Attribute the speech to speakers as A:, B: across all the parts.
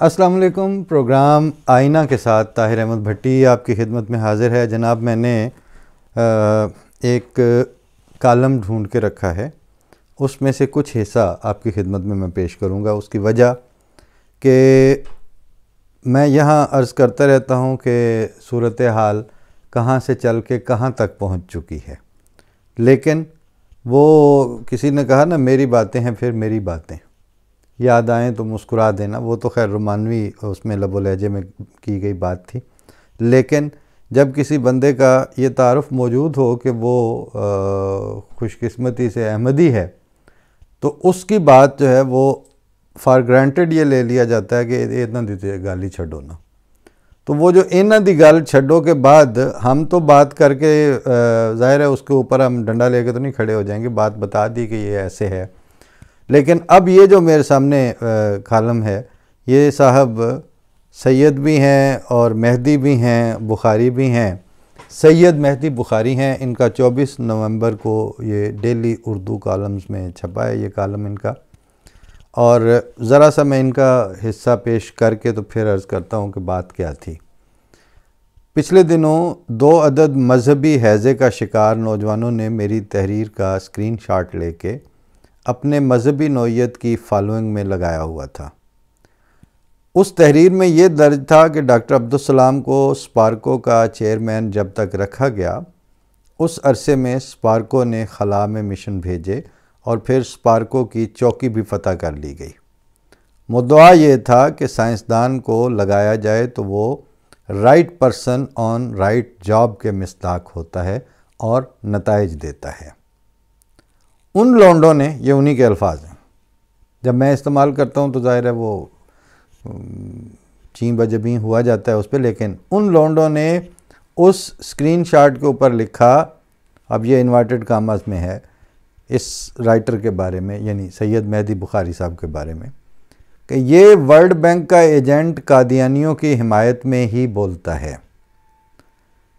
A: السلام علیکم۔ پروگرام آئینہ کے ساتھ طاہر احمد بھٹی آپ کی خدمت میں حاضر ہے۔ جناب، میں نے ایک کالم ڈھونڈ کے رکھا ہے، اس میں سے کچھ حصہ آپ کی خدمت میں پیش کروں گا۔ اس کی وجہ کہ میں یہاں عرض کرتا رہتا ہوں کہ صورتحال کہاں سے چل کے کہاں تک پہنچ چکی ہے، لیکن وہ کسی نے کہا نا، میری باتیں ہیں پھر میری باتیں، یاد آئیں تو مسکرا دینا۔ وہ تو خیر رومانوی اس میں لب و لہجے میں کی گئی بات تھی، لیکن جب کسی بندے کا یہ تعارف موجود ہو کہ وہ خوش قسمتی سے احمدی ہے، تو اس کی بات جو ہے وہ فار گرانٹیڈ یہ لے لیا جاتا ہے کہ اتنا دی گالی چھڈو نا۔ تو وہ جو اینا دی گال چھڈو کے بعد ہم تو بات کر کے ظاہر ہے اس کے اوپر ہم ڈنڈا لے کے تو نہیں کھڑے ہو جائیں گے، بات بتا دی کہ یہ ایسے ہے۔ لیکن اب یہ جو میرے سامنے کالم ہے، یہ صاحب سید بھی ہیں اور مہدی بھی ہیں، بخاری بھی ہیں۔ سید مہدی بخاری ہیں، ان کا 24 نومبر کو یہ ڈیلی اردو کالمز میں چھپا ہے یہ کالم ان کا، اور ذرا سا میں ان کا حصہ پیش کر کے تو پھر عرض کرتا ہوں کہ بات کیا تھی۔ پچھلے دنوں 2 عدد مذہبی ہیضے کا شکار نوجوانوں نے میری تحریر کا اسکرین شاٹ لے کے اپنے مذہبی نوعیت کی فالوئنگ میں لگایا ہوا تھا۔ اس تحریر میں یہ درج تھا کہ ڈاکٹر عبدالسلام کو سپارکو کا چیئرمین جب تک رکھا گیا، اس عرصے میں سپارکو نے خلا میں مشن بھیجے اور پھر سپارکو کی چوکی بھی فتح کر لی گئی۔ مدعا یہ تھا کہ سائنسدان کو لگایا جائے تو وہ right person on right job کے مصداق ہوتا ہے اور نتائج دیتا ہے۔ ان لونڈوں نے، یہ انہی کے الفاظ ہیں، جب میں استعمال کرتا ہوں تو ظاہر ہے وہ چین بجبیں ہوا جاتا ہے اس پہ، لیکن ان لونڈوں نے اس سکرین شاٹ کے اوپر لکھا، اب یہ انورٹڈ کاماز میں ہے، اس رائٹر کے بارے میں، یعنی سید مہدی بخاری صاحب کے بارے میں، کہ یہ ورلڈ بینک کا ایجنٹ قادیانیوں کی حمایت میں ہی بولتا ہے۔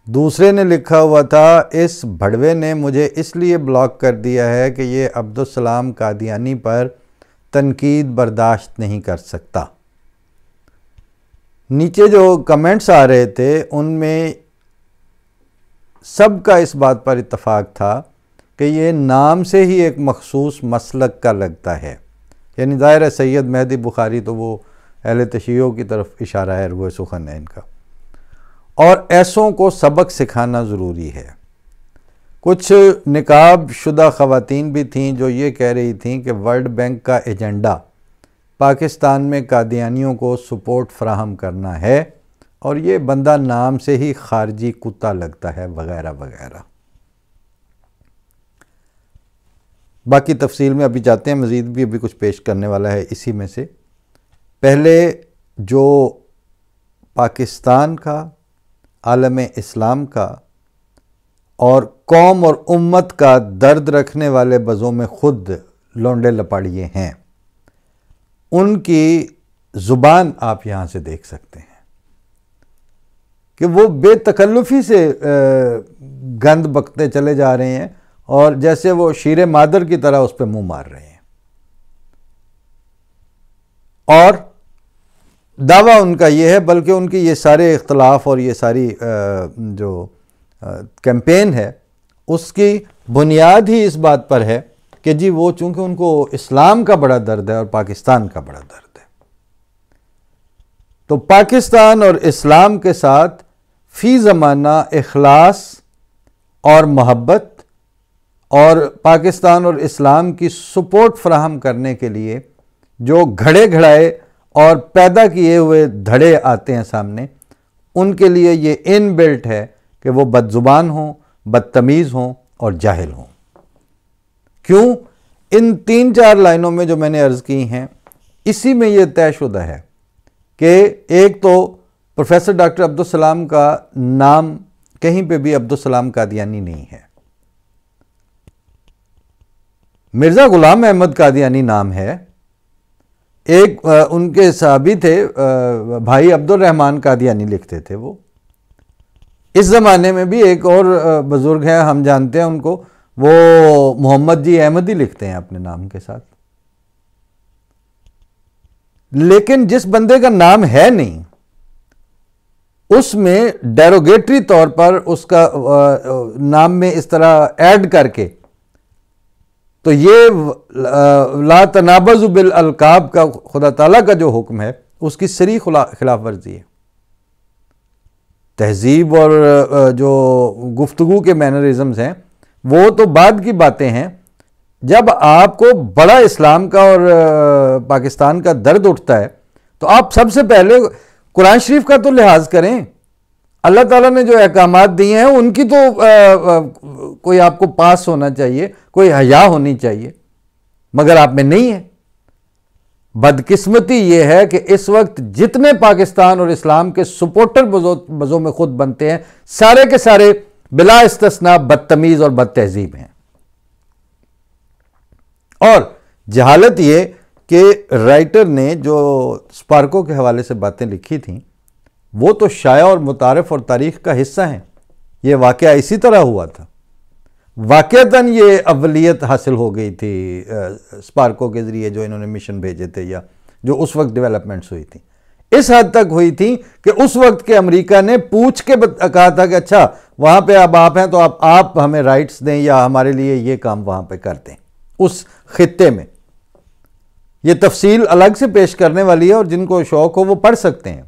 A: دوسرے نے لکھا ہوا تھا، اس بھڑوے نے مجھے اس لیے بلاک کر دیا ہے کہ یہ عبدالسلام قادیانی پر تنقید برداشت نہیں کر سکتا۔ نیچے جو کمنٹس آ رہے تھے ان میں سب کا اس بات پر اتفاق تھا کہ یہ نام سے ہی ایک مخصوص مسلک کا لگتا ہے، یعنی ظاہر ہے سید مہدی بخاری تو وہ اہل تشیعوں کی طرف اشارہ ہے، روح سخن ہے ان کا، اور ایسوں کو سبق سکھانا ضروری ہے۔ کچھ نقاب شدہ خواتین بھی تھیں جو یہ کہہ رہی تھیں کہ ورلڈ بینک کا ایجنڈا پاکستان میں قادیانیوں کو سپورٹ فراہم کرنا ہے، اور یہ بندہ نام سے ہی خارجی کتا لگتا ہے، وغیرہ وغیرہ۔ باقی تفصیل میں ابھی جاتے ہیں، مزید بھی ابھی کچھ پیش کرنے والا ہے اسی میں سے۔ پہلے جو پاکستان کا، عالم اسلام کا اور قوم اور امت کا درد رکھنے والے بزوں میں خود لونڈے لپاڑیے ہیں، ان کی زبان آپ یہاں سے دیکھ سکتے ہیں کہ وہ بے تکلفی سے گند بکتے چلے جا رہے ہیں، اور جیسے وہ شیر مادر کی طرح اس پہ منہ مار رہے ہیں، اور دعویٰ ان کا یہ ہے، بلکہ ان کی یہ سارے اختلاف اور یہ ساری جو کیمپین ہے اس کی بنیاد ہی اس بات پر ہے کہ جی وہ چونکہ ان کو اسلام کا بڑا درد ہے اور پاکستان کا بڑا درد ہے، تو پاکستان اور اسلام کے ساتھ فی زمانہ اخلاص اور محبت اور پاکستان اور اسلام کی سپورٹ فراہم کرنے کے لیے جو گھڑے گھڑائے اور پیدا کیے ہوئے دھڑے آتے ہیں سامنے، ان کے لیے یہ ان بلٹ ہے کہ وہ بد زبان ہوں، بدتمیز ہوں اور جاہل ہوں۔ کیوں؟ ان 3-4 لائنوں میں جو میں نے عرض کی ہیں، اسی میں یہ طے شدہ ہے کہ ایک تو پروفیسر ڈاکٹر عبدالسلام کا نام کہیں پہ بھی عبدالسلام قادیانی نہیں ہے، مرزا غلام احمد قادیانی نام ہے۔ ایک ان کے صحابی تھے بھائی عبد الرحمن قادیانی لکھتے تھے وہ۔ اس زمانے میں بھی ایک اور بزرگ ہیں، ہم جانتے ہیں ان کو، وہ محمد جی احمدی لکھتے ہیں اپنے نام کے ساتھ۔ لیکن جس بندے کا نام ہے نہیں اس میں ڈیروگیٹری طور پر اس کا نام میں اس طرح ایڈ کر کے، تو یہ لا تنابزوا بالالقاب کا خدا تعالیٰ کا جو حکم ہے اس کی صریح خلاف ورزی ہے۔ تہذیب اور جو گفتگو کے مینرزمز ہیں وہ تو بعد کی باتیں ہیں، جب آپ کو بڑا اسلام کا اور پاکستان کا درد اٹھتا ہے تو آپ سب سے پہلے قرآن شریف کا تو لحاظ کریں۔ اللہ تعالیٰ نے جو احکامات دیے ہیں ان کی تو کوئی آپ کو پاس ہونا چاہیے، کوئی حیا ہونی چاہیے، مگر آپ میں نہیں ہے۔ بدقسمتی یہ ہے کہ اس وقت جتنے پاکستان اور اسلام کے سپورٹر بزوں میں خود بنتے ہیں، سارے کے سارے بلا استثناء بدتمیز اور بد تہذیب ہیں۔ اور جہالت یہ کہ رائٹر نے جو اسپارکو کے حوالے سے باتیں لکھی تھیں وہ تو شائع اور متعارف اور تاریخ کا حصہ ہیں۔ یہ واقعہ اسی طرح ہوا تھا، واقعتاً یہ اولیت حاصل ہو گئی تھی اسپارکو کے ذریعے جو انہوں نے مشن بھیجے تھے یا جو اس وقت ڈیولپمنٹس ہوئی تھیں، اس حد تک ہوئی تھی کہ اس وقت کے امریکہ نے پوچھ کے کہا تھا کہ اچھا وہاں پہ اب آپ ہیں تو آپ ہمیں رائٹس دیں یا ہمارے لیے یہ کام وہاں پہ کر دیں اس خطے میں۔ یہ تفصیل الگ سے پیش کرنے والی ہے اور جن کو شوق ہو وہ پڑھ سکتے ہیں،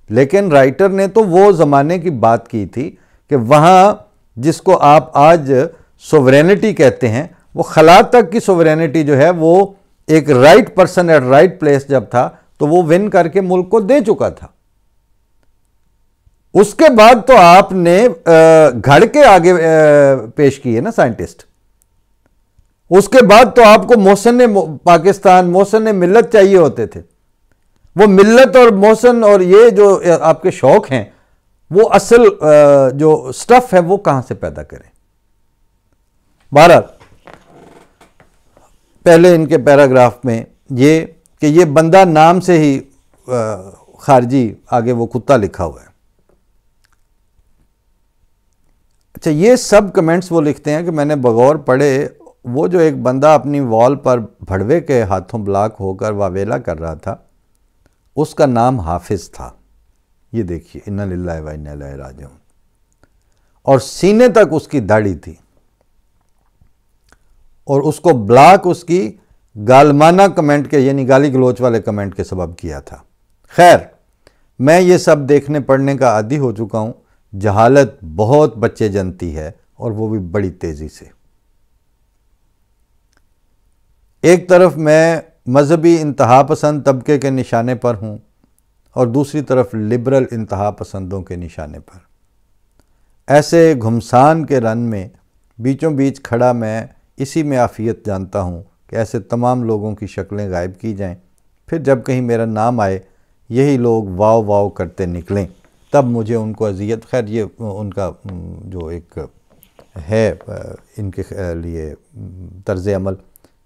A: لیکن رائٹر نے تو وہ زمانے کی بات کی تھی کہ وہاں جس کو آپ آج سوورینٹی کہتے ہیں، وہ خلا تک کی سوورینٹی جو ہے وہ ایک right person at right place جب تھا تو وہ ون کر کے ملک کو دے چکا تھا۔ اس کے بعد تو آپ نے گھڑ کے آگے پیش کی ہے نا سائنٹسٹ، اس کے بعد تو آپ کو محسن پاکستان، محسن ملت چاہیے ہوتے تھے۔ وہ ملت اور محسن اور یہ جو آپ کے شوق ہیں وہ اصل جو سٹف ہے وہ کہاں سے پیدا کریں؟ بہرحال پہلے ان کے پیراگراف میں یہ کہ یہ بندہ نام سے ہی خارجی، آگے وہ کتا لکھا ہوا ہے۔ اچھا، یہ سب کمنٹس وہ لکھتے ہیں کہ میں نے بغور پڑھے، وہ جو ایک بندہ اپنی وال پر بھڑوے کے ہاتھوں بلاک ہو کر واویلا کر رہا تھا اس کا نام حافظ تھا۔ یہ دیکھیے، انا للہ و انا الیہ راجعون، اور سینے تک اس کی داڑھی تھی، اور اس کو بلاک اس کی گالمانہ کمنٹ کے یعنی گالی گلوچ والے کمنٹ کے سبب کیا تھا۔ خیر، میں یہ سب دیکھنے پڑھنے کا عادی ہو چکا ہوں۔ جہالت بہت بچے جنتی ہے اور وہ بھی بڑی تیزی سے۔ ایک طرف میں مذہبی انتہا پسند طبقے کے نشانے پر ہوں اور دوسری طرف لبرل انتہا پسندوں کے نشانے پر۔ ایسے گھمسان کے رن میں بیچوں بیچ کھڑا میں اسی میں عافیت جانتا ہوں کہ ایسے تمام لوگوں کی شکلیں غائب کی جائیں، پھر جب کہیں میرا نام آئے یہی لوگ واو واو کرتے نکلیں، تب مجھے ان کو اذیت، خیر یہ ان کا جو ایک ہے ان کے لیے طرز عمل،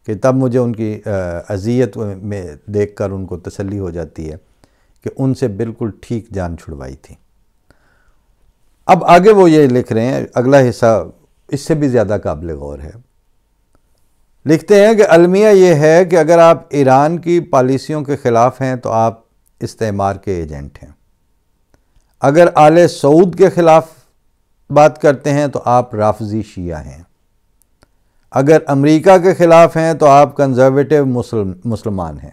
A: کہ تب مجھے ان کی اذیت میں دیکھ کر ان کو تسلی ہو جاتی ہے کہ ان سے بالکل ٹھیک جان چھڑوائی تھی۔ اب آگے وہ یہ لکھ رہے ہیں، اگلا حصہ اس سے بھی زیادہ قابل غور ہے۔ لکھتے ہیں کہ المیہ یہ ہے کہ اگر آپ ایران کی پالیسیوں کے خلاف ہیں تو آپ استعمار کے ایجنٹ ہیں، اگر آل سعود کے خلاف بات کرتے ہیں تو آپ رافضی شیعہ ہیں، اگر امریکہ کے خلاف ہیں تو آپ کنزرویٹو مسلمان ہیں،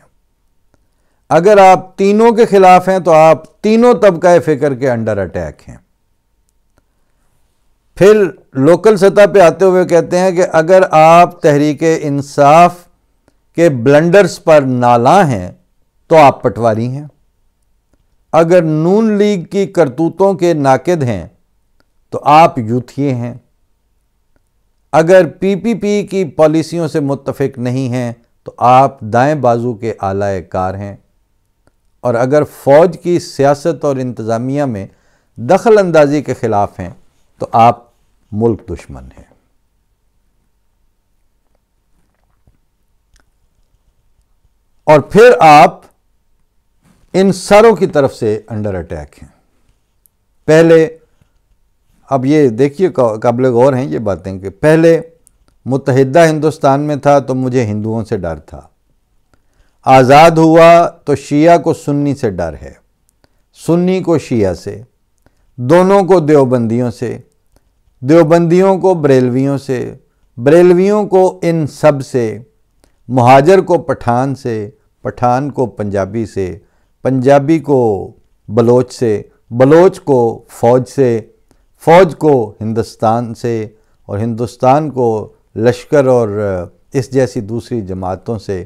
A: اگر آپ تینوں کے خلاف ہیں تو آپ تینوں طبقہ فکر کے انڈر اٹیک ہیں۔ پھر لوکل سطح پہ آتے ہوئے کہتے ہیں کہ اگر آپ تحریک انصاف کے بلنڈرز پر نالاں ہیں تو آپ پٹواری ہیں، اگر نون لیگ کی کرتوتوں کے ناقد ہیں تو آپ یوتھیے ہیں، اگر پی پی پی کی پالیسیوں سے متفق نہیں ہیں تو آپ دائیں بازو کے اعلی کار ہیں، اور اگر فوج کی سیاست اور انتظامیہ میں دخل اندازی کے خلاف ہیں تو آپ ملک دشمن ہیں۔ اور پھر آپ ان ساروں کی طرف سے انڈر اٹیک ہیں۔ پہلے، اب یہ دیکھیے قابل غور ہیں یہ باتیں، کہ پہلے متحدہ ہندوستان میں تھا تو مجھے ہندوؤں سے ڈر تھا، آزاد ہوا تو شیعہ کو سنی سے ڈر ہے، سنی کو شیعہ سے، دونوں کو دیوبندیوں سے، دیوبندیوں کو بریلویوں سے، بریلویوں کو ان سب سے، مہاجر کو پٹھان سے، پٹھان کو پنجابی سے، پنجابی کو بلوچ سے، بلوچ کو فوج سے، فوج کو ہندوستان سے، اور ہندوستان کو لشکر اور اس جیسی دوسری جماعتوں سے،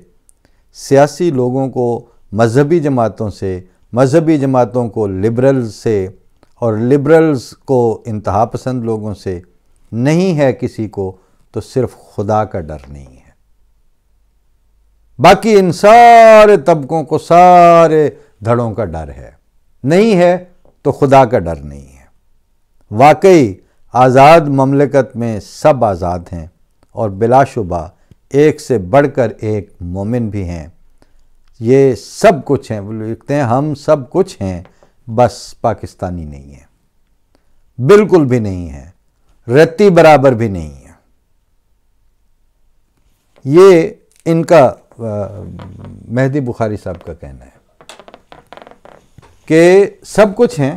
A: سیاسی لوگوں کو مذہبی جماعتوں سے، مذہبی جماعتوں کو لبرلز سے، اور لبرلز کو انتہا پسند لوگوں سے۔ نہیں ہے کسی کو تو صرف خدا کا ڈر نہیں ہے، باقی ان سارے طبقوں کو سارے دھڑوں کا ڈر ہے۔ نہیں ہے تو خدا کا ڈر نہیں ہے۔ واقعی آزاد مملکت میں سب آزاد ہیں، اور بلا شبہ ایک سے بڑھ کر ایک مومن بھی ہیں۔ یہ سب کچھ ہیں، وہ لکھتے ہیں ہم سب کچھ ہیں، بس پاکستانی نہیں ہیں، بالکل بھی نہیں ہیں، رتی برابر بھی نہیں ہیں۔ یہ ان کا مہدی بخاری صاحب کا کہنا ہے کہ سب کچھ ہیں،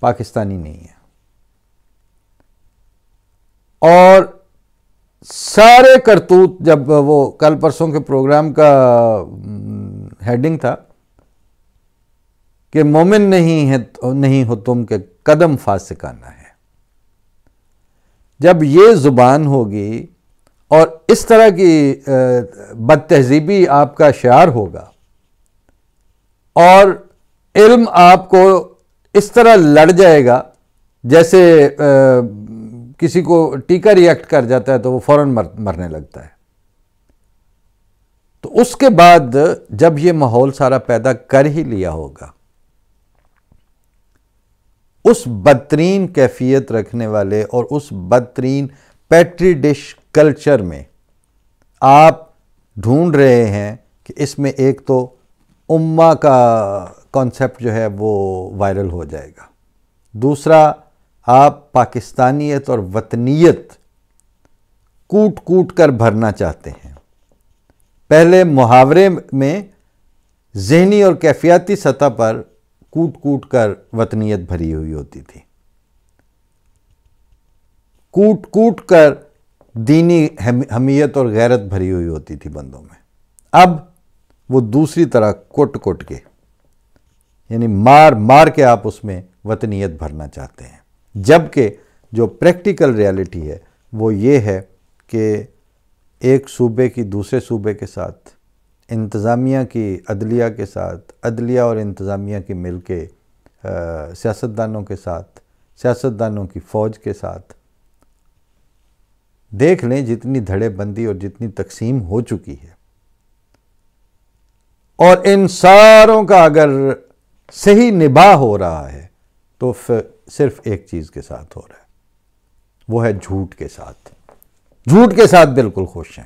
A: پاکستانی نہیں ہیں۔ اور سارے کرتوت، جب وہ کل پرسوں کے پروگرام کا ہیڈنگ تھا کہ مومن نہیں ہو تم کے قدم فاسقانہ ہے، جب یہ زبان ہوگی اور اس طرح کی بد تہذیبی آپ کا شعار ہوگا، اور علم آپ کو اس طرح لڑ جائے گا جیسے کسی کو ٹیکا ریئیکٹ کر جاتا ہے تو وہ فوراً مرنے لگتا ہے، تو اس کے بعد جب یہ ماحول سارا پیدا کر ہی لیا ہوگا، اس بدترین کیفیت رکھنے والے اور اس بدترین پیٹری ڈش کلچر میں آپ ڈھونڈ رہے ہیں کہ اس میں ایک تو امہ کا کانسیپٹ جو ہے وہ وائرل ہو جائے گا، دوسرا آپ پاکستانیت اور وطنیت کوٹ کوٹ کر بھرنا چاہتے ہیں۔ پہلے محاورے میں ذہنی اور کیفیاتی سطح پر کوٹ کوٹ کر وطنیت بھری ہوئی ہوتی تھی، کوٹ کوٹ کر دینی حمیت اور غیرت بھری ہوئی ہوتی تھی بندوں میں۔ اب وہ دوسری طرح کٹ کٹ کے، یعنی مار مار کے آپ اس میں وطنیت بھرنا چاہتے ہیں، جبکہ جو پریکٹیکل ریالٹی ہے وہ یہ ہے کہ ایک صوبے کی دوسرے صوبے کے ساتھ، انتظامیہ کی عدلیہ کے ساتھ، عدلیہ اور انتظامیہ کی مل کے سیاستدانوں کے ساتھ، سیاستدانوں کی فوج کے ساتھ، دیکھ لیں جتنی دھڑے بندی اور جتنی تقسیم ہو چکی ہے، اور ان ساروں کا اگر صحیح نباہ ہو رہا ہے تو صرف ایک چیز کے ساتھ ہو رہا ہے، وہ ہے جھوٹ کے ساتھ۔ جھوٹ کے ساتھ بالکل خوش ہیں۔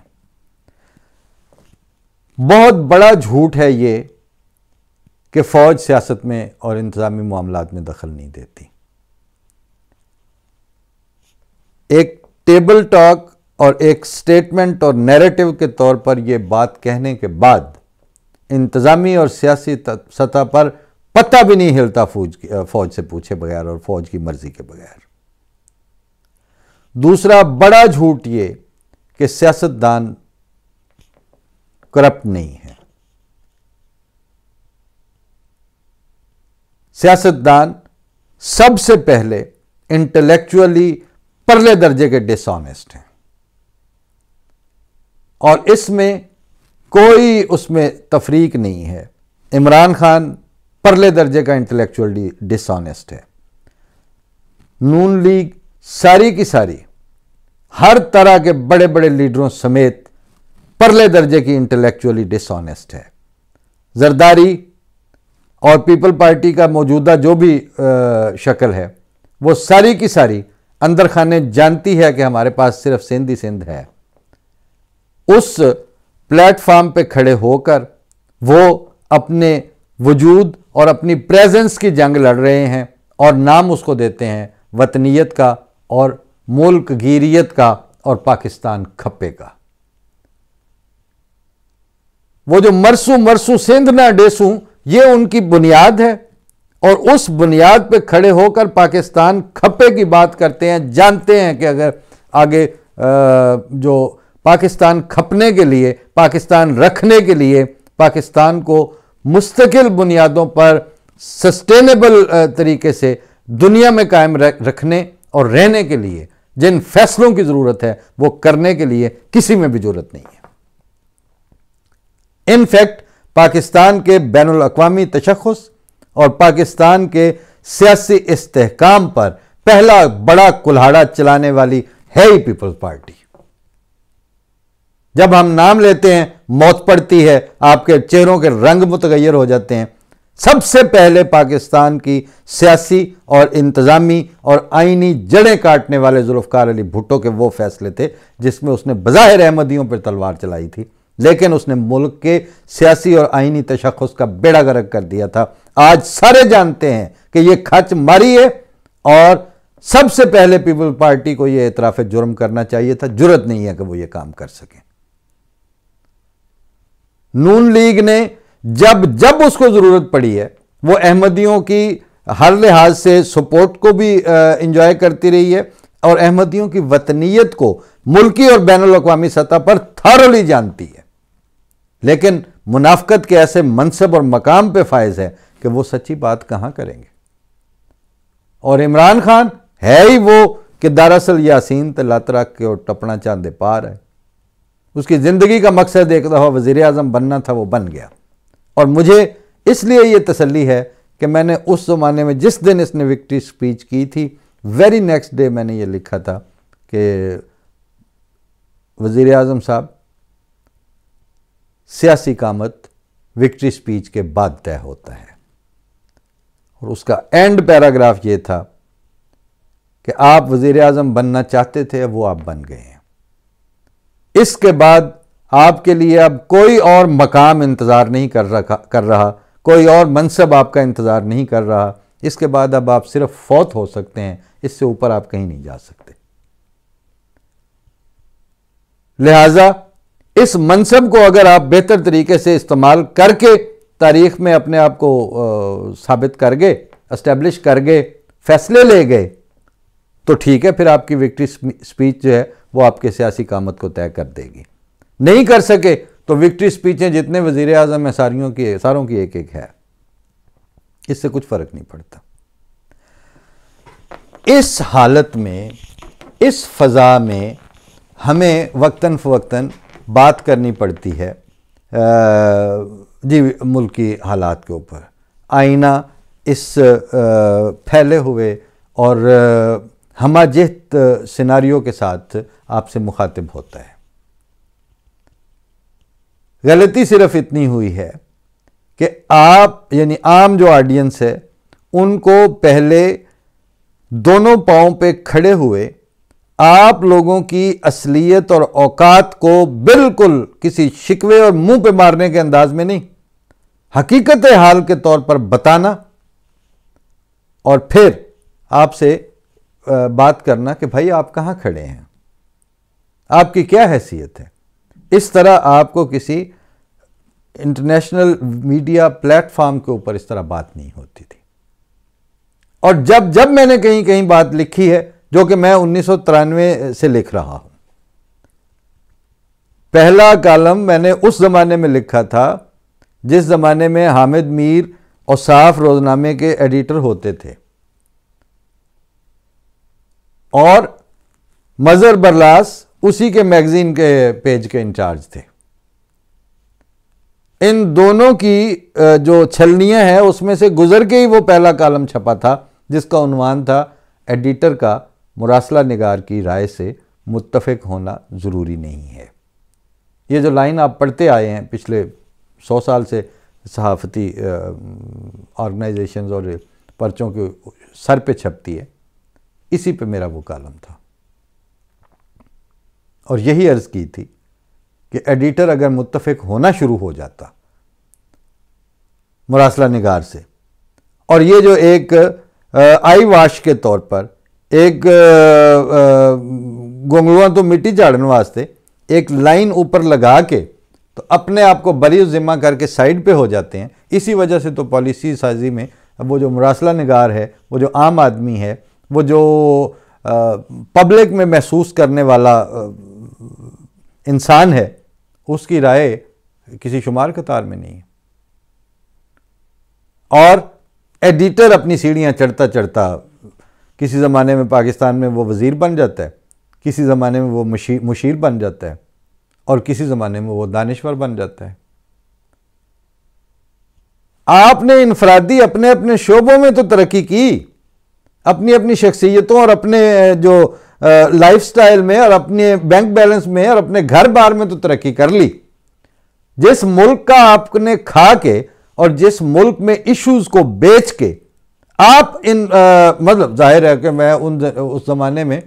A: بہت بڑا جھوٹ ہے یہ کہ فوج سیاست میں اور انتظامی معاملات میں دخل نہیں دیتی۔ ایک ٹیبل ٹاک اور ایک سٹیٹمنٹ اور نیریٹو کے طور پر یہ بات کہنے کے بعد انتظامی اور سیاسی سطح پر پتہ بھی نہیں ہلتا فوج سے پوچھے بغیر اور فوج کی مرضی کے بغیر۔ دوسرا بڑا جھوٹ یہ کہ سیاستدان کرپٹ نہیں ہے۔ سیاستدان سب سے پہلے انٹلیکچولی پرلے درجے کے ڈس آنیسٹ ہیں، اور اس میں کوئی اس میں تفریق نہیں ہے۔ عمران خان پرلے درجے کا انٹلیکچولی ڈس آنیسٹ ہے، نون لیگ ساری کی ساری ہر طرح کے بڑے بڑے لیڈروں سمیت پرلے درجے کی انٹلیکچولی ڈس آنیسٹ ہے۔ زرداری اور پیپل پارٹی کا موجودہ جو بھی شکل ہے وہ ساری کی ساری اندر خانے جانتی ہے کہ ہمارے پاس صرف سندھ ہی سندھ ہے۔ اس پلیٹ فارم پہ کھڑے ہو کر وہ اپنے وجود اور اپنی پریزنس کی جنگ لڑ رہے ہیں، اور نام اس کو دیتے ہیں وطنیت کا اور ملک گیریت کا اور پاکستان کھپے کا۔ وہ جو مرسوں مرسوں سندھ نہ ڈیسوں، یہ ان کی بنیاد ہے، اور اس بنیاد پہ کھڑے ہو کر پاکستان کھپے کی بات کرتے ہیں. جانتے ہیں کہ اگر آگے جو پاکستان کھپنے کے لیے، پاکستان رکھنے کے لیے، پاکستان کو مستقل بنیادوں پر سسٹینیبل طریقے سے دنیا میں قائم رکھنے اور رہنے کے لیے جن فیصلوں کی ضرورت ہے وہ کرنے کے لیے کسی میں بھی ضرورت نہیں ہے. ان فیکٹ پاکستان کے بین الاقوامی تشخص اور پاکستان کے سیاسی استحکام پر پہلا بڑا کلہاڑا چلانے والی ہے ہی پیپلز پارٹی. جب ہم نام لیتے ہیں موت پڑتی ہے، آپ کے چہروں کے رنگ متغیر ہو جاتے ہیں. سب سے پہلے پاکستان کی سیاسی اور انتظامی اور آئینی جڑیں کاٹنے والے ذوالفقار علی بھٹو کے وہ فیصلے تھے جس میں اس نے بظاہر احمدیوں پر تلوار چلائی تھی، لیکن اس نے ملک کے سیاسی اور آئینی تشخص کا بیڑا غرق کر دیا تھا. آج سارے جانتے ہیں کہ یہ کھچ ماری ہے، اور سب سے پہلے پیپل پارٹی کو یہ اعتراف جرم کرنا چاہیے تھا. جرت نہیں ہے کہ وہ یہ کام کر سکیں. نون لیگ نے جب اس کو ضرورت پڑی ہے وہ احمدیوں کی ہر لحاظ سے سپورٹ کو بھی انجوائے کرتی رہی ہے، اور احمدیوں کی وطنیت کو ملکی اور بین الاقوامی سطح پر تھارلی جانتی ہے، لیکن منافقت کے ایسے منصب اور مقام پہ فائز ہے کہ وہ سچی بات کہاں کریں گے. اور عمران خان ہے ہی وہ کہ دراصل یاسین تے لت رکھ کے اور ٹپنا چاندے پار ہے. اس کی زندگی کا مقصد ایک دفعہ وزیر اعظم بننا تھا، وہ بن گیا. اور مجھے اس لیے یہ تسلی ہے کہ میں نے اس زمانے میں جس دن اس نے وکٹری سپیچ کی تھی، ویری نیکسٹ ڈے میں نے یہ لکھا تھا کہ وزیر اعظم صاحب، سیاسی قامت وکٹری سپیچ کے بعد طے ہوتا ہے. اور اس کا اینڈ پیراگراف یہ تھا کہ آپ وزیر اعظم بننا چاہتے تھے، وہ آپ بن گئے ہیں. اس کے بعد آپ کے لیے اب کوئی اور مقام انتظار نہیں کر رہا، کوئی اور منصب آپ کا انتظار نہیں کر رہا. اس کے بعد اب آپ صرف فوت ہو سکتے ہیں، اس سے اوپر آپ کہیں نہیں جا سکتے. لہٰذا اس منصب کو اگر آپ بہتر طریقے سے استعمال کر کے تاریخ میں اپنے آپ کو ثابت کر گئے، اسٹیبلش کر گئے، فیصلے لے گئے، تو ٹھیک ہے، پھر آپ کی وکٹری سپیچ جو ہے وہ آپ کے سیاسی قامت کو طے کر دے گی. نہیں کر سکے تو وکٹری سپیچیں جتنے وزیر اعظم ہیں ساروں کی ایک ایک ہے، اس سے کچھ فرق نہیں پڑتا. اس حالت میں، اس فضا میں ہمیں وقتاً فوقتاً بات کرنی پڑتی ہے جی ملکی حالات کے اوپر. آئینہ اس پھیلے ہوئے اور ہمہ جہت سیناریو کے ساتھ آپ سے مخاطب ہوتا ہے. غلطی صرف اتنی ہوئی ہے کہ آپ یعنی عام جو آڈینس ہے ان کو پہلے دونوں پاؤں پہ کھڑے ہوئے آپ لوگوں کی اصلیت اور اوقات کو بالکل کسی شکوے اور منہ پہ مارنے کے انداز میں نہیں، حقیقت حال کے طور پر بتانا، اور پھر آپ سے بات کرنا کہ بھائی آپ کہاں کھڑے ہیں، آپ کی کیا حیثیت ہے. اس طرح آپ کو کسی انٹرنیشنل میڈیا پلیٹ فارم کے اوپر اس طرح بات نہیں ہوتی تھی. اور جب میں نے کہیں بات لکھی ہے، جو کہ میں 1993 سے لکھ رہا ہوں، پہلا کالم میں نے اس زمانے میں لکھا تھا جس زمانے میں حامد میر اوصاف روزنامے کے ایڈیٹر ہوتے تھے اور مظہر برلاس اسی کے میگزین کے پیج کے انچارج تھے. ان دونوں کی جو چھلنیاں ہیں اس میں سے گزر کے ہی وہ پہلا کالم چھپا تھا جس کا عنوان تھا ایڈیٹر کا مراسلہ نگار کی رائے سے متفق ہونا ضروری نہیں ہے. یہ جو لائن آپ پڑھتے آئے ہیں پچھلے 100 سال سے صحافتی آرگنائزیشنز اور پرچوں کے سر پہ چھپتی ہے، اسی پہ میرا وہ کالم تھا. اور یہی عرض کی تھی کہ ایڈیٹر اگر متفق ہونا شروع ہو جاتا مراسلہ نگار سے، اور یہ جو ایک آئی واش کے طور پر ایک گونگلواں تو مٹی جھاڑن واسطے ایک لائن اوپر لگا کے تو اپنے آپ کو بری ذمہ کر کے سائیڈ پہ ہو جاتے ہیں. اسی وجہ سے تو پالیسی سازی میں وہ جو مراسلہ نگار ہے، وہ جو عام آدمی ہے، وہ جو پبلک میں محسوس کرنے والا انسان ہے، اس کی رائے کسی شمار قطار میں نہیں ہے. اور ایڈیٹر اپنی سیڑھیاں چڑھتا چڑھتا کسی زمانے میں پاکستان میں وہ وزیر بن جاتا ہے، کسی زمانے میں وہ مشیر بن جاتا ہے، اور کسی زمانے میں وہ دانشور بن جاتا ہے. آپ نے انفرادی اپنے اپنے شعبوں میں تو ترقی کی، اپنی اپنی شخصیتوں اور اپنے جو لائف سٹائل میں اور اپنے بینک بیلنس میں اور اپنے گھر بار میں تو ترقی کر لی. جس ملک کا آپ نے کھا کے اور جس ملک میں ایشوز کو بیچ کے آپ مطلب ظاہر ہے کہ میں اس زمانے میں،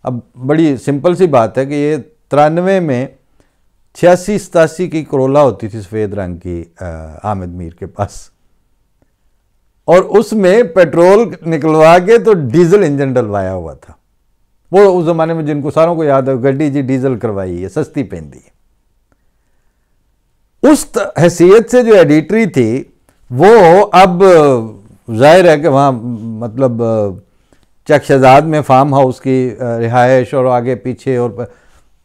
A: اب بڑی سمپل سی بات ہے کہ یہ 93 میں 86-87 کی کرولا ہوتی تھی سفید رنگ کی حامد میر کے پاس، اور اس میں پیٹرول نکلوا کے تو ڈیزل انجن ڈلوایا ہوا تھا. وہ اس زمانے میں جن کو ساروں کو یاد ہے، گڈی جی ڈیزل کروائی ہے، سستی پہندی ہے. اس حیثیت سے جو ایڈیٹری تھی وہ اب ظاہر ہے کہ وہاں مطلب چک شہزاد میں فارم ہاؤس کی رہائش اور آگے پیچھے، اور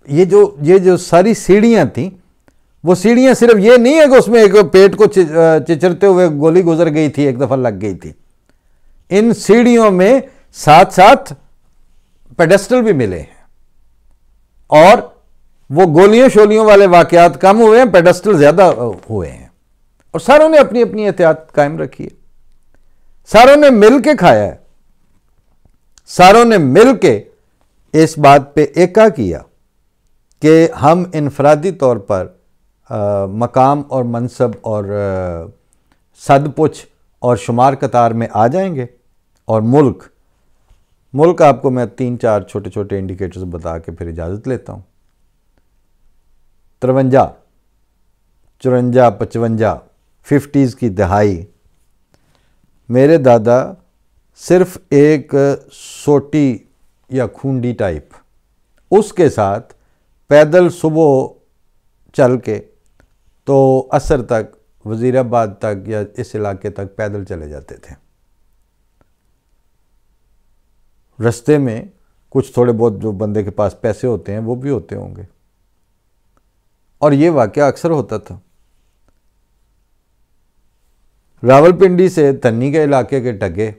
A: یہ جو ساری سیڑھیاں تھیں، وہ سیڑھیاں صرف یہ نہیں ہے کہ اس میں ایک پیٹ کو چچرتے ہوئے گولی گزر گئی تھی، ایک دفعہ لگ گئی تھی. ان سیڑھیوں میں ساتھ ساتھ پیڈسٹل بھی ملے ہیں، اور وہ گولیوں شولیوں والے واقعات کم ہوئے ہیں، پیڈسٹل زیادہ ہوئے ہیں. اور ساروں نے اپنی اپنی احتیاط قائم رکھی ہے، ساروں نے مل کے کھایا ہے، ساروں نے مل کے اس بات پہ ایکا کیا کہ ہم انفرادی طور پر مقام اور منصب اور صد پچھ اور شمار قطار میں آ جائیں گے. اور ملک آپ کو میں 3-4 چھوٹے چھوٹے انڈیکیٹرز بتا کے پھر اجازت لیتا ہوں. 53 54 55 50s کی دہائی، میرے دادا صرف ایک سوٹی یا کھونڈی ٹائپ، اس کے ساتھ پیدل صبح چل کے تو عصر تک وزیر آباد تک یا اس علاقے تک پیدل چلے جاتے تھے. رستے میں کچھ تھوڑے بہت جو بندے کے پاس پیسے ہوتے ہیں وہ بھی ہوتے ہوں گے. اور یہ واقعہ اکثر ہوتا تھا. راولپنڈی سے تنی کے علاقے کے ٹگے،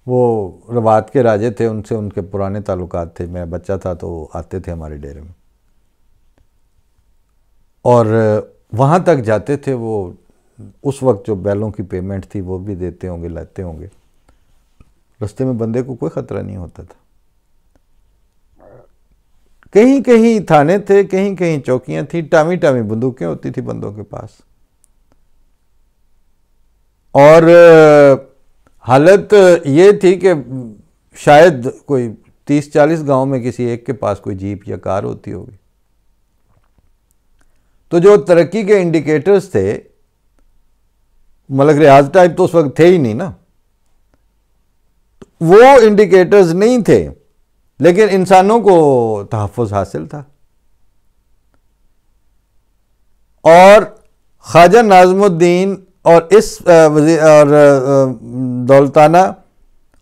A: وہ روات کے راجے تھے، ان سے ان کے پرانے تعلقات تھے. میں بچہ تھا تو وہ آتے تھے ہمارے ڈیرے میں، اور وہاں تک جاتے تھے. وہ اس وقت جو بیلوں کی پیمنٹ تھی وہ بھی دیتے ہوں گے، لیتے ہوں گے. رستے میں بندے کو کوئی خطرہ نہیں ہوتا تھا. کہیں کہیں تھانے تھے، کہیں کہیں چوکیاں تھیں، ٹامی بندوقیں ہوتی تھی بندوں کے پاس. اور حالت یہ تھی کہ شاید کوئی 30-40 گاؤں میں کسی ایک کے پاس کوئی جیپ یا کار ہوتی ہوگی. تو جو ترقی کے انڈیکیٹرز تھے، ملک ریاض ٹائپ تو اس وقت تھے ہی نہیں نا، وہ انڈیکیٹرز نہیں تھے، لیکن انسانوں کو تحفظ حاصل تھا. اور خواجہ ناظم الدین اور اور دولتانہ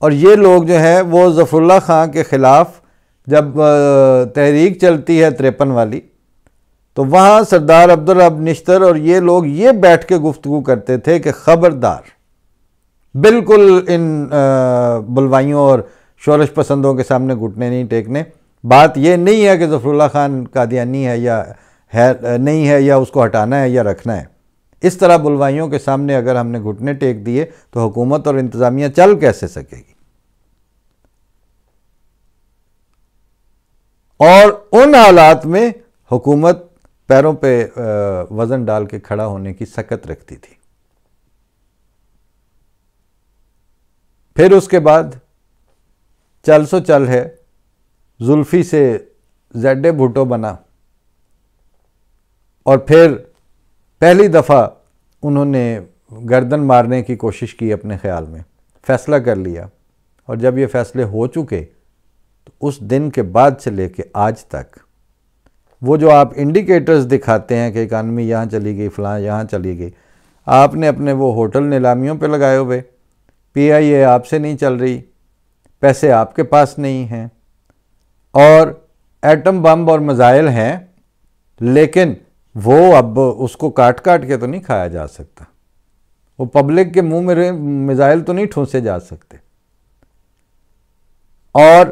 A: اور یہ لوگ جو ہیں وہ ظفر اللہ خان کے خلاف جب تحریک چلتی ہے 53 والی، تو وہاں سردار عبدالرب نشتر اور یہ لوگ یہ بیٹھ کے گفتگو کرتے تھے کہ خبردار، بالکل ان بلوائیوں اور شورش پسندوں کے سامنے گھٹنے نہیں ٹیکنے. بات یہ نہیں ہے کہ ظفر اللہ خان قادیانی ہے یا نہیں ہے، یا اس کو ہٹانا ہے یا رکھنا ہے. اس طرح بلوائیوں کے سامنے اگر ہم نے گھٹنے ٹیک دیے تو حکومت اور انتظامیہ چل کیسے سکے گی؟ اور ان حالات میں حکومت پیروں پہ وزن ڈال کے کھڑا ہونے کی سکت رکھتی تھی. پھر اس کے بعد چل سو چل ہے، زلفی سے زیڈ بھٹو بنا، اور پھر پہلی دفعہ انہوں نے گردن مارنے کی کوشش کی. اپنے خیال میں فیصلہ کر لیا، اور جب یہ فیصلے ہو چکے تو اس دن کے بعد سے لے کے آج تک وہ جو آپ انڈیکیٹرز دکھاتے ہیں کہ اکانومی یہاں چلی گئی، فلاں یہاں چلی گئی، آپ نے اپنے وہ ہوٹل نیلامیوں پہ لگائے ہوئے، پی آئی اے آپ سے نہیں چل رہی، پیسے آپ کے پاس نہیں ہیں، اور ایٹم بم اور میزائل ہیں، لیکن وہ اب اس کو کاٹ کاٹ کے تو نہیں کھایا جا سکتا، وہ پبلک کے منہ میں میزائل تو نہیں ٹھونسے جا سکتے، اور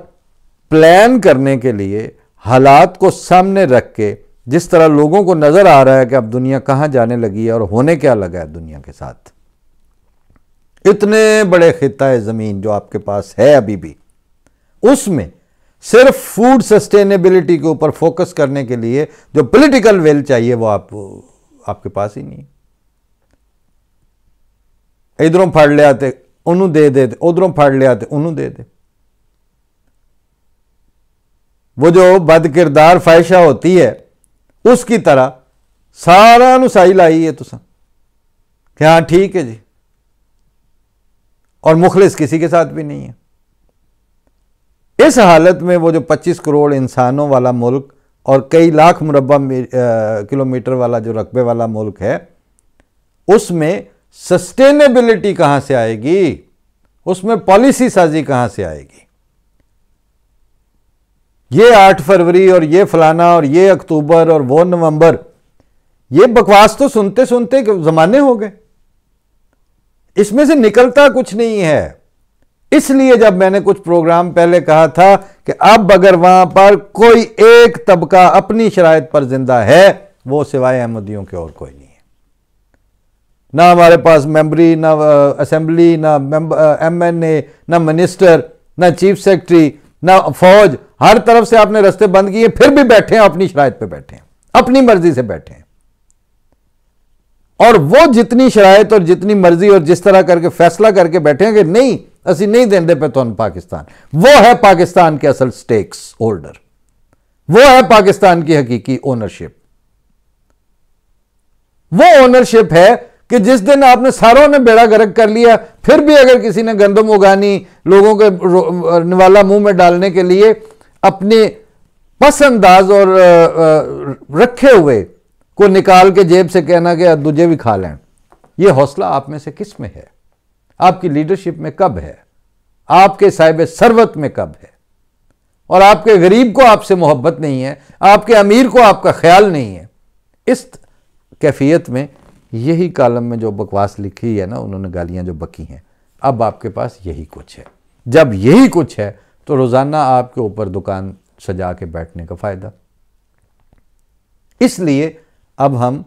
A: پلان کرنے کے لیے حالات کو سامنے رکھ کے جس طرح لوگوں کو نظر آ رہا ہے کہ اب دنیا کہاں جانے لگی ہے اور ہونے کیا لگا ہے دنیا کے ساتھ، اتنے بڑے خطہ زمین جو آپ کے پاس ہے ابھی بھی، اس میں صرف فوڈ سسٹینیبلٹی کے اوپر فوکس کرنے کے لیے جو پولیٹیکل ویل چاہیے وہ آپ کے پاس ہی نہیں ہے۔ ادھروں پھاڑ لے آتے انہوں دے دیتے، ادھروں پھاڑ لے آتے انہوں دے دے۔ وہ جو بد کردار فائشہ ہوتی ہے اس کی طرح سارا نسائی لائی ہے تساں کہ ہاں ٹھیک ہے جی، اور مخلص کسی کے ساتھ بھی نہیں ہے۔ اس حالت میں وہ جو 25 کروڑ انسانوں والا ملک اور کئی لاکھ مربع کلومیٹر والا جو رقبے والا ملک ہے، اس میں سسٹینیبلٹی کہاں سے آئے گی، اس میں پالیسی سازی کہاں سے آئے گی؟ یہ 8 فروری اور یہ فلانا اور یہ اکتوبر اور وہ نومبر، یہ بکواس تو سنتے سنتے زمانے ہو گئے، اس میں سے نکلتا کچھ نہیں ہے۔ اس لیے جب میں نے کچھ پروگرام پہلے کہا تھا کہ اب اگر وہاں پر کوئی ایک طبقہ اپنی شرائط پر زندہ ہے وہ سوائے احمدیوں کے اور کوئی نہیں ہے، نہ ہمارے پاس ممبری، نہ اسمبلی، نہ ایم این اے، نہ منسٹر، نہ چیف سیکرٹری، نہ فوج، ہر طرف سے آپ نے رستے بند کیے، پھر بھی بیٹھے ہیں اپنی شرائط پہ، بیٹھے ہیں اپنی مرضی سے بیٹھے ہیں، اور وہ جتنی شرائط اور جتنی مرضی اور جس طرح کر کے فیصلہ کر کے بیٹھے ہیں کہ نہیں اسی نہیں دیں دے پہ تو پاکستان، وہ ہے پاکستان کے اصل سٹیکس ہولڈر، وہ ہے پاکستان کی حقیقی اونرشپ۔ وہ اونرشپ ہے کہ جس دن آپ نے ساروں نے بیڑا گرک کر لیا، پھر بھی اگر کسی نے گندم اگانی لوگوں کے نوالا منہ میں ڈالنے کے لیے اپنے پس انداز اور رکھے ہوئے کو نکال کے جیب سے کہنا کہ دجے بھی کھا لیں، یہ حوصلہ آپ میں سے کس میں ہے؟ آپ کی لیڈرشپ میں کب ہے؟ آپ کے صاحب ثروت میں کب ہے؟ اور آپ کے غریب کو آپ سے محبت نہیں ہے، آپ کے امیر کو آپ کا خیال نہیں ہے۔ اس کیفیت میں یہی کالم میں جو بکواس لکھی ہے نا انہوں نے، گالیاں جو بکی ہیں، اب آپ کے پاس یہی کچھ ہے۔ جب یہی کچھ ہے تو روزانہ آپ کے اوپر دکان سجا کے بیٹھنے کا فائدہ۔ اس لیے اب ہم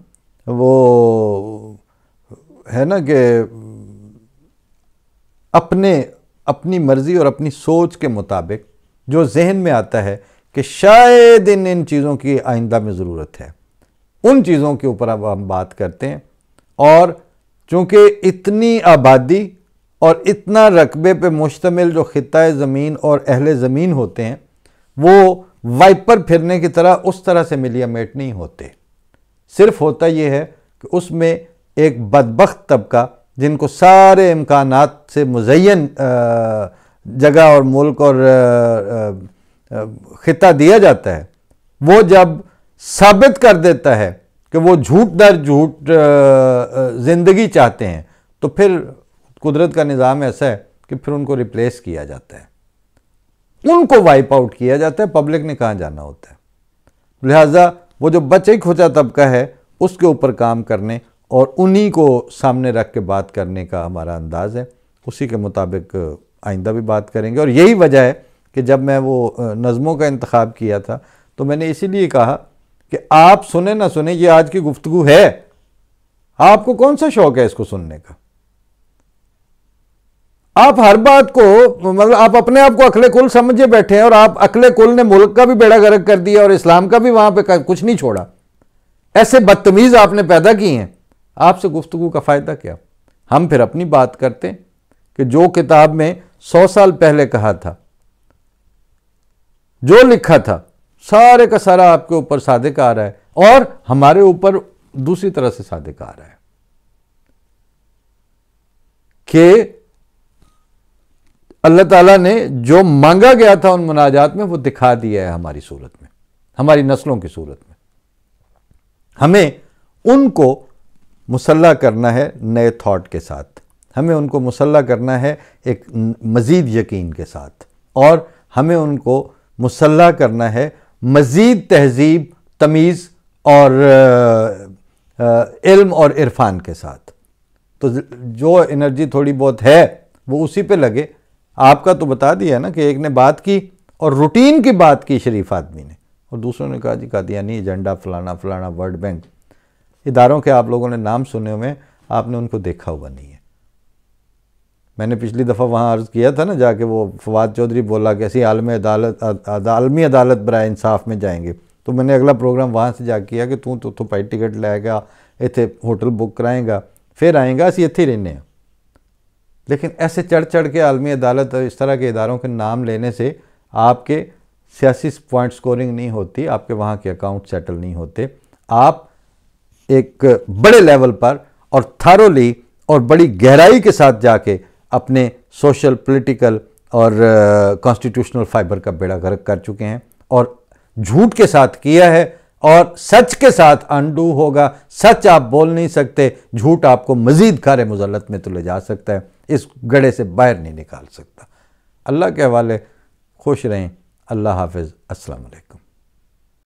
A: وہ ہے نا کہ اپنی مرضی اور اپنی سوچ کے مطابق جو ذہن میں آتا ہے کہ شاید ان چیزوں کی آئندہ میں ضرورت ہے، ان چیزوں کے اوپر اب ہم بات کرتے ہیں۔ اور چونکہ اتنی آبادی اور اتنا رقبے پہ مشتمل جو خطہ زمین اور اہل زمین ہوتے ہیں وہ وائپر پھرنے کی طرح اس طرح سے ملیا میٹ نہیں ہوتے، صرف ہوتا یہ ہے کہ اس میں ایک بدبخت طبقہ جن کو سارے امکانات سے مزین جگہ اور ملک اور خطہ دیا جاتا ہے، وہ جب ثابت کر دیتا ہے کہ وہ جھوٹ در جھوٹ زندگی چاہتے ہیں تو پھر قدرت کا نظام ایسا ہے کہ پھر ان کو ریپلیس کیا جاتا ہے، ان کو وائپ آؤٹ کیا جاتا ہے، پبلک نے کہاں جانا ہوتا ہے۔ لہٰذا وہ جو بچے کھوچا طبقہ ہے اس کے اوپر کام کرنے اور انہی کو سامنے رکھ کے بات کرنے کا ہمارا انداز ہے، اسی کے مطابق آئندہ بھی بات کریں گے۔ اور یہی وجہ ہے کہ جب میں وہ نظموں کا انتخاب کیا تھا تو میں نے اسی لیے کہا کہ آپ سنیں نہ سنیں یہ آج کی گفتگو ہے، آپ کو کون سا شوق ہے اس کو سننے کا؟ آپ ہر بات کو مطلب آپ اپنے آپ کو عقل کل سمجھے بیٹھے ہیں، اور آپ عقل کل نے ملک کا بھی بیڑا گرک کر دیا اور اسلام کا بھی وہاں پہ کچھ نہیں چھوڑا۔ ایسے بدتمیز آپ نے پیدا کی ہیں، آپ سے گفتگو کا فائدہ کیا؟ ہم پھر اپنی بات کرتے ہیں کہ جو کتاب میں 100 سال پہلے کہا تھا، جو لکھا تھا، سارے کا سارا آپ کے اوپر صادق آ رہا ہے اور ہمارے اوپر دوسری طرح سے صادق آ رہا ہے کہ اللہ تعالیٰ نے جو مانگا گیا تھا ان مناجات میں وہ دکھا دیا ہے ہماری صورت میں، ہماری نسلوں کی صورت میں۔ ہمیں ان کو مسلح کرنا ہے نئے تھاٹ کے ساتھ، ہمیں ان کو مسلح کرنا ہے ایک مزید یقین کے ساتھ، اور ہمیں ان کو مسلح کرنا ہے مزید تہذیب، تمیز اور علم اور عرفان کے ساتھ۔ تو جو انرجی تھوڑی بہت ہے وہ اسی پہ لگے۔ آپ کا تو بتا دیا نا کہ ایک نے بات کی اور روٹین کی بات کی شریف آدمی نے، اور دوسروں نے کہا جی قادیانی ایجنڈا فلانا فلانا، ورلڈ بینک، اداروں کے آپ لوگوں نے نام سنے ہوئے، آپ نے ان کو دیکھا ہوا نہیں ہے۔ میں نے پچھلی دفعہ وہاں عرض کیا تھا نا جا کے، وہ فواد چودھری بولا کہ اسی عالمی عدالت برائے انصاف میں جائیں گے، تو میں نے اگلا پروگرام وہاں سے جا کیا کہ تو پائی ٹکٹ لائے گا، ایتھے ہوٹل بک کرائیں گا، پھر آئیں گا، اسی ایتھے رہنے ہیں۔ لیکن ایسے چڑھ چڑھ کے عالمی عدالت اور اس طرح کے اداروں کے نام لینے سے آپ کے سیاسی پوائنٹ سکورنگ نہیں ہوتی، آپ کے وہاں کے اکاؤنٹ سیٹل نہیں ہوتے۔ آپ ایک بڑے لیول پر اور تھارولی اور بڑی گہرائی کے ساتھ جا کے اپنے سوشل، پولیٹیکل اور کانسٹیٹیوشنل فائبر کا بیڑا غرق کر چکے ہیں، اور جھوٹ کے ساتھ کیا ہے، اور سچ کے ساتھ انڈو ہوگا۔ سچ آپ بول نہیں سکتے، جھوٹ آپ کو مزید کار مذلت میں تو لے جا سکتا ہے، اس گڑھے سے باہر نہیں نکال سکتا۔ اللہ کے حوالے، خوش رہیں، اللہ حافظ، السلام علیکم۔